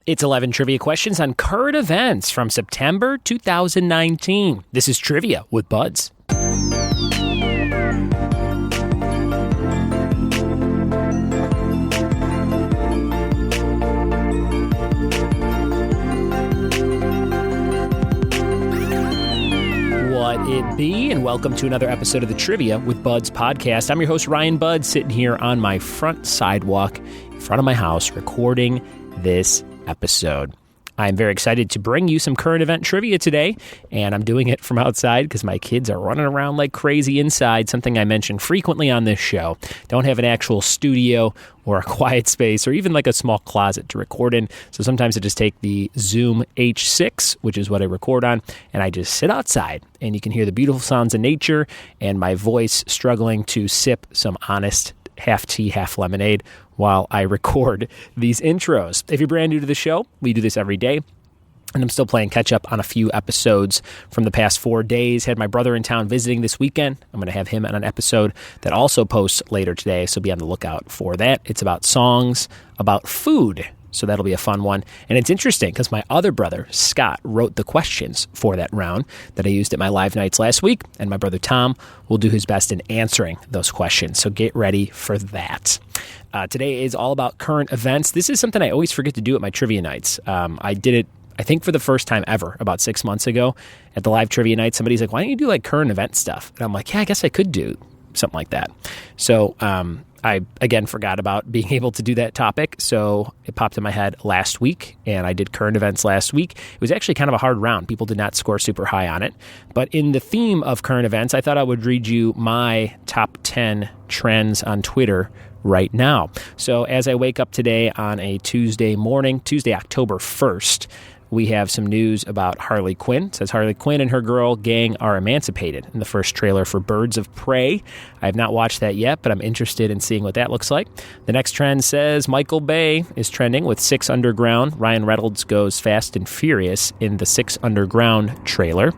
It's 11 trivia questions on current events from September 2019. This is Trivia with Buds. What it be, and welcome to another episode of the Trivia with Buds podcast. I'm your host, Ryan Buds, sitting here on my front sidewalk in front of my house recording this episode. I'm very excited to bring you some current event trivia today, and I'm doing it from outside because my kids are running around like crazy inside, something I mention frequently on this show. Don't have an actual studio or a quiet space or even like a small closet to record in, so sometimes I just take the Zoom H6, which is what I record on, and I just sit outside, and you can hear the beautiful sounds of nature and my voice struggling to sip some honest half tea, half lemonade while I record these intros. If you're brand new to the show, we do this every day, and I'm still playing catch up on a few episodes from the past 4 days. Had my brother in town visiting this weekend. I'm going to have him on an episode that also posts later today, so be on the lookout for that. It's about songs, about food, so that'll be a fun one. And it's interesting because my other brother, Scott, wrote the questions for that round that I used at my live nights last week, and my brother Tom will do his best in answering those questions, so get ready for that. Today is all about current events. This is something I always forget to do at my trivia nights. I did it, I think, for the first time ever about 6 months ago at the live trivia night. Somebody's like, why don't you do like current event stuff? And I'm like, yeah, I guess I could do something like that. So I, again, forgot about being able to do that topic. So it popped in my head last week, and I did current events last week. It was actually kind of a hard round. People did not score super high on it. But in the theme of current events, I thought I would read you my top 10 trends on Twitter right now. So as I wake up today on a Tuesday morning, Tuesday, October 1st, we have some news about Harley Quinn. It says Harley Quinn and her girl gang are emancipated in the first trailer for Birds of Prey. I have not watched that yet, but I'm interested in seeing what that looks like. The next trend says Michael Bay is trending with 6 Underground. Ryan Reynolds goes fast and furious in the 6 Underground trailer.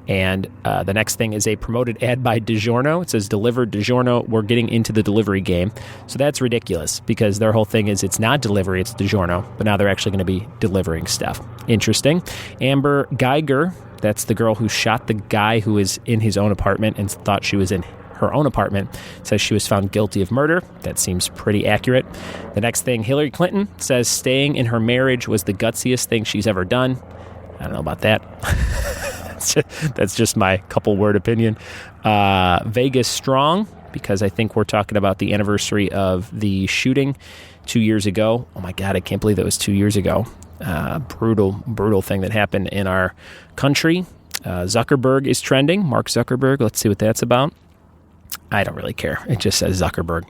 And the next thing is a promoted ad by DiGiorno. It says, delivered DiGiorno. We're getting into the delivery game. So that's ridiculous because their whole thing is it's not delivery, it's DiGiorno. But now they're actually going to be delivering stuff. Interesting. Amber Geiger, that's the girl who shot the guy who was in his own apartment and thought she was in her own apartment, says she was found guilty of murder. That seems pretty accurate. The next thing, Hillary Clinton says staying in her marriage was the gutsiest thing she's ever done. I don't know about that. That's just my couple-word opinion. Vegas strong, because I think we're talking about the anniversary of the shooting 2 years ago. Oh, my God, I can't believe that was 2 years ago. Brutal thing that happened in our country. Zuckerberg is trending. Mark Zuckerberg. Let's see what that's about. I don't really care. It just says Zuckerberg.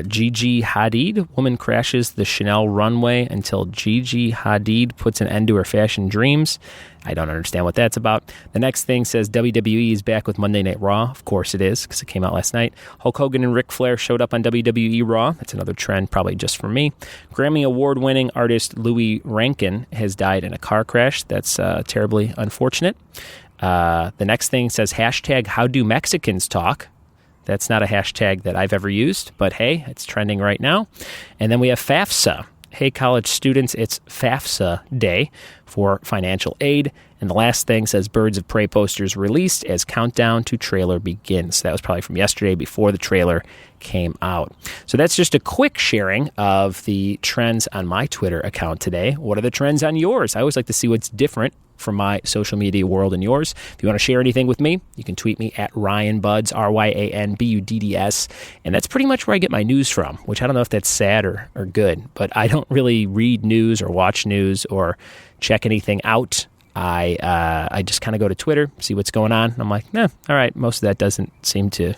Gigi Hadid. Woman crashes the Chanel runway until Gigi Hadid puts an end to her fashion dreams. I don't understand what that's about. The next thing says WWE is back with Monday Night Raw. Of course it is, because it came out last night. Hulk Hogan and Ric Flair showed up on WWE Raw. That's another trend, probably just for me. Grammy Award-winning artist Louis Rankin has died in a car crash. That's terribly unfortunate. The next thing says hashtag how do Mexicans talk. That's not a hashtag that I've ever used, but hey, it's trending right now. And then we have FAFSA. Hey, college students, it's FAFSA Day for financial aid. And the last thing says Birds of Prey posters released as countdown to trailer begins. That was probably from yesterday before the trailer came out. So that's just a quick sharing of the trends on my Twitter account today. What are the trends on yours? I always like to see what's different from my social media world and yours. If you want to share anything with me, you can tweet me at RyanBuds, RyanBudds. And that's pretty much where I get my news from, which I don't know if that's sad or good, but I don't really read news or watch news or check anything out. I just kind of go to Twitter, see what's going on. And I'm like, all right, most of that doesn't seem to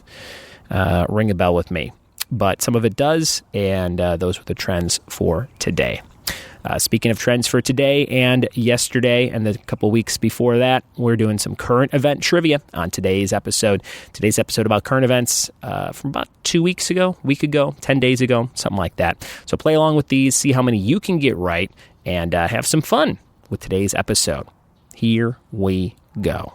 ring a bell with me. But some of it does, and those were the trends for today. Speaking of trends for today and yesterday and the couple weeks before that, we're doing some current event trivia on today's episode. Today's episode about current events from about 2 weeks ago, week ago, 10 days ago, something like that. So play along with these, see how many you can get right, and have some fun with today's episode. Here we go.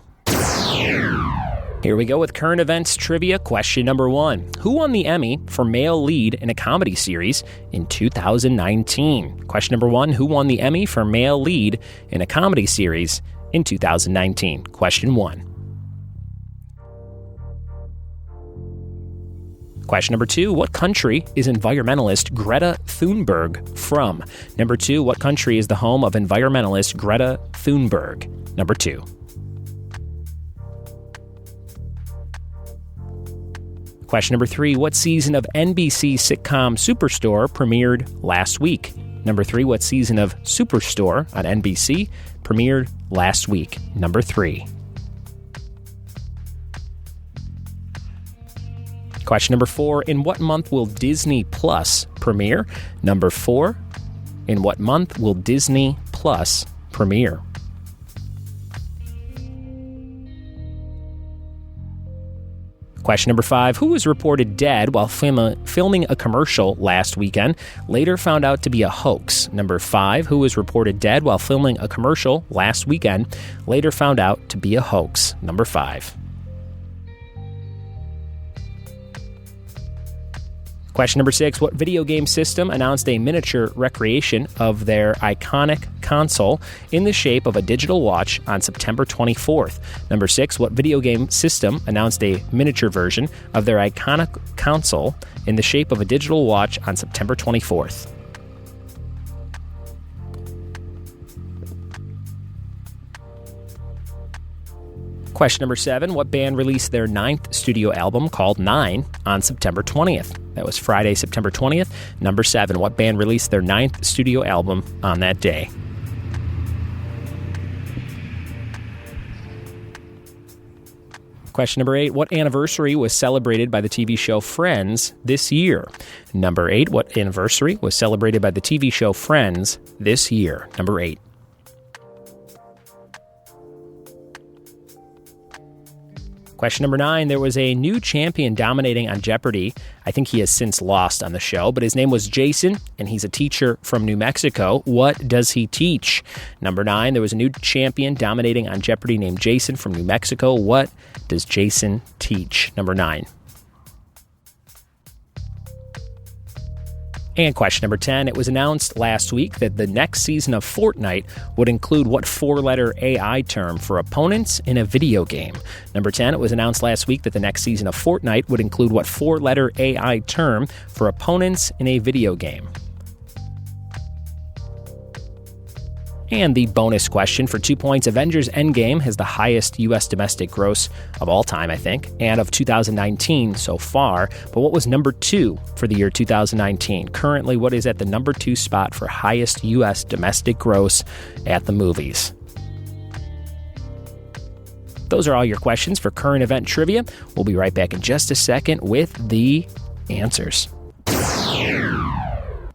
Here we go with current events trivia. Question number 1. Who won the Emmy for male lead in a comedy series in 2019? Question number 1. Who won the Emmy for male lead in a comedy series in 2019? Question 1. Question number 2. What country is environmentalist Greta Thunberg from? Number 2. What country is the home of environmentalist Greta Thunberg? Number 2. Question number 3, what season of NBC sitcom Superstore premiered last week? Number 3, what season of Superstore on NBC premiered last week? Number 3. Question number 4, in what month will Disney Plus premiere? Number 4, in what month will Disney Plus premiere? Question number 5, who was reported dead while filming a commercial last weekend, later found out to be a hoax? Number 5, who was reported dead while filming a commercial last weekend, later found out to be a hoax? Number 5. Question number 6, what video game system announced a miniature recreation of their iconic console in the shape of a digital watch on September 24th? Number 6, what video game system announced a miniature version of their iconic console in the shape of a digital watch on September 24th? Question number 7, what band released their 9th studio album called 9 on September 20th? That was Friday, September 20th. Number 7, what band released their 9th studio album on that day? Question number 8, what anniversary was celebrated by the TV show Friends this year? Number 8, what anniversary was celebrated by the TV show Friends this year? Number 8. Question number 9, there was a new champion dominating on Jeopardy! I think he has since lost on the show, but his name was Jason, and he's a teacher from New Mexico. What does he teach? Number 9, there was a new champion dominating on Jeopardy! Named Jason from New Mexico. What does Jason teach? Number 9. And question number 10, it was announced last week that the next season of Fortnite would include what 4-letter AI term for opponents in a video game? Number 10, it was announced last week that the next season of Fortnite would include what 4-letter AI term for opponents in a video game? And the bonus question for 2 points, Avengers Endgame has the highest U.S. domestic gross of all time, I think, and of 2019 so far. But what was number 2 for the year 2019? Currently, what is at the number 2 spot for highest U.S. domestic gross at the movies? Those are all your questions for current event trivia. We'll be right back in just a second with the answers.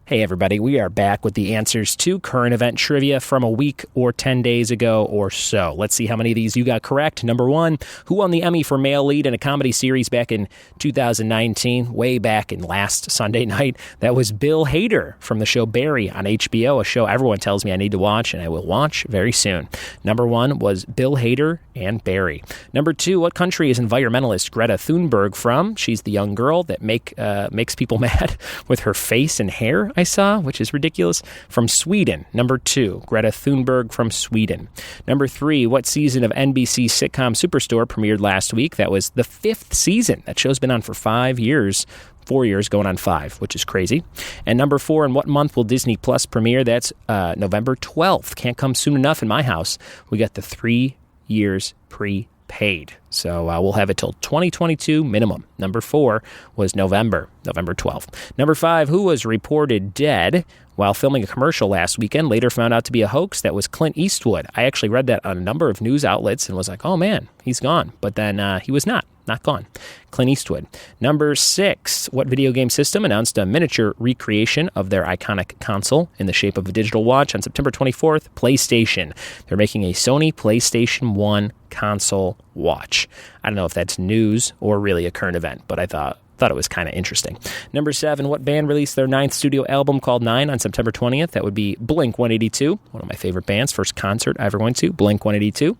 Hey everybody, we are back with the answers to current event trivia from a week or 10 days ago or so. Let's see how many of these you got correct. Number 1, who won the Emmy for male lead in a comedy series back in 2019, way back in last Sunday night? That was Bill Hader from the show Barry on HBO, a show everyone tells me I need to watch, and I will watch very soon. Number 1 was Bill Hader and Barry. Number 2, what country is environmentalist Greta Thunberg from? She's the young girl that makes people mad with her face and hair, I saw, which is ridiculous. From Sweden. Number 2, Greta Thunberg from Sweden. Number 3, what season of NBC sitcom Superstore premiered last week? That was the 5th season. That show's been on for 5 years. 4 years going on 5, which is crazy. And number 4, in what month will Disney Plus premiere? That's November 12th. Can't come soon enough in my house. We got the 3 years prepaid. So we'll have it till 2022 minimum. Number 4 was November 12th. Number 5, who was reported dead while filming a commercial last weekend, later found out to be a hoax? That was Clint Eastwood. I actually read that on a number of news outlets and was like, oh man, he's gone. But then he was not gone. Clint Eastwood. Number 6, what video game system announced a miniature recreation of their iconic console in the shape of a digital watch on September 24th? PlayStation. They're making a Sony PlayStation 1 console watch. I don't know if that's news or really a current event, but I thought it was kind of interesting. Number 7, what band released their 9th studio album called 9 on September 20th? That would be Blink-182, one of my favorite bands, first concert I ever went to, Blink-182.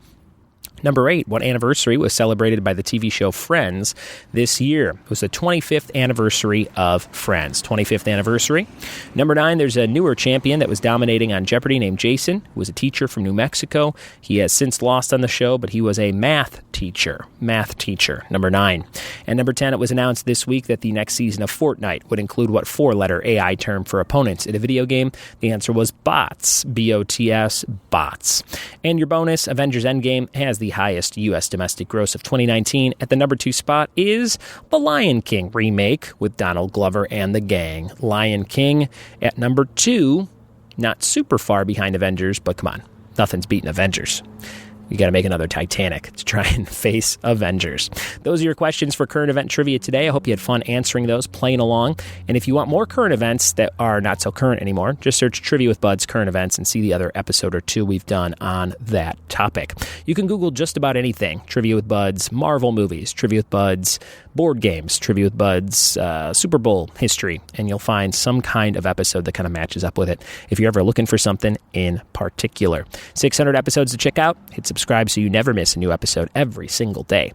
Number 8, what anniversary was celebrated by the TV show Friends this year? It was the 25th anniversary of Friends. 25th anniversary. Number 9, there's a newer champion that was dominating on Jeopardy named Jason, who was a teacher from New Mexico. He has since lost on the show, but he was a math teacher. Math teacher, number 9. And number 10, it was announced this week that the next season of Fortnite would include what 4-letter AI term for opponents in a video game? The answer was bots. B-O-T-S, bots. And your bonus, Avengers Endgame has the highest U.S. domestic gross of 2019. At the number 2 spot is The Lion King remake with Donald Glover and the gang. Lion King at number 2, not super far behind Avengers, but come on, nothing's beating Avengers. You got to make another Titanic to try and face Avengers. Those are your questions for current event trivia today. I hope you had fun answering those, playing along. And if you want more current events that are not so current anymore, just search Trivia with Bud's current events and see the other episode or two we've done on that topic. You can Google just about anything. Trivia with Bud's Marvel movies, Trivia with Bud's board games, Trivia with Bud's Super Bowl history, and you'll find some kind of episode that kind of matches up with it if you're ever looking for something in particular. 600 episodes to check out. Hit subscribe so you never miss a new episode every single day.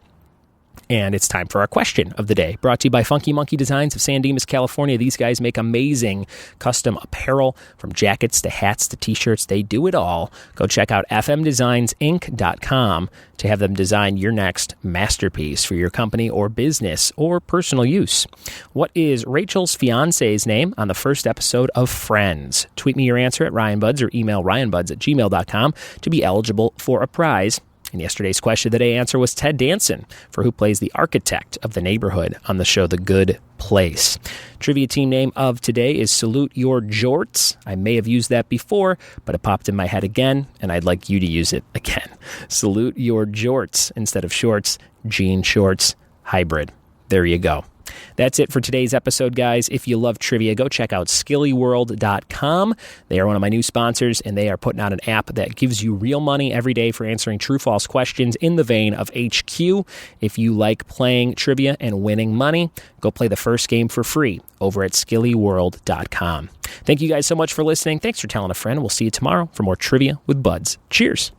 And it's time for our question of the day, brought to you by Funky Monkey Designs of San Dimas, California. These guys make amazing custom apparel, from jackets to hats to t-shirts. They do it all. Go check out fmdesignsinc.com to have them design your next masterpiece for your company or business or personal use. What is Rachel's fiance's name on the first episode of Friends? Tweet me your answer at RyanBuds or email ryanbuds@gmail.com to be eligible for a prize. And yesterday's question of the day answer was Ted Danson, for who plays the architect of the neighborhood on the show The Good Place. Trivia team name of today is Salute Your Jorts. I may have used that before, but it popped in my head again, and I'd like you to use it again. Salute Your Jorts instead of shorts, jean shorts, hybrid. There you go. That's it for today's episode, guys. If you love trivia, go check out skillyworld.com. They are one of my new sponsors, and they are putting out an app that gives you real money every day for answering true-false questions in the vein of HQ. If you like playing trivia and winning money, go play the first game for free over at skillyworld.com. Thank you guys so much for listening. Thanks for telling a friend. We'll see you tomorrow for more Trivia with Buds. Cheers.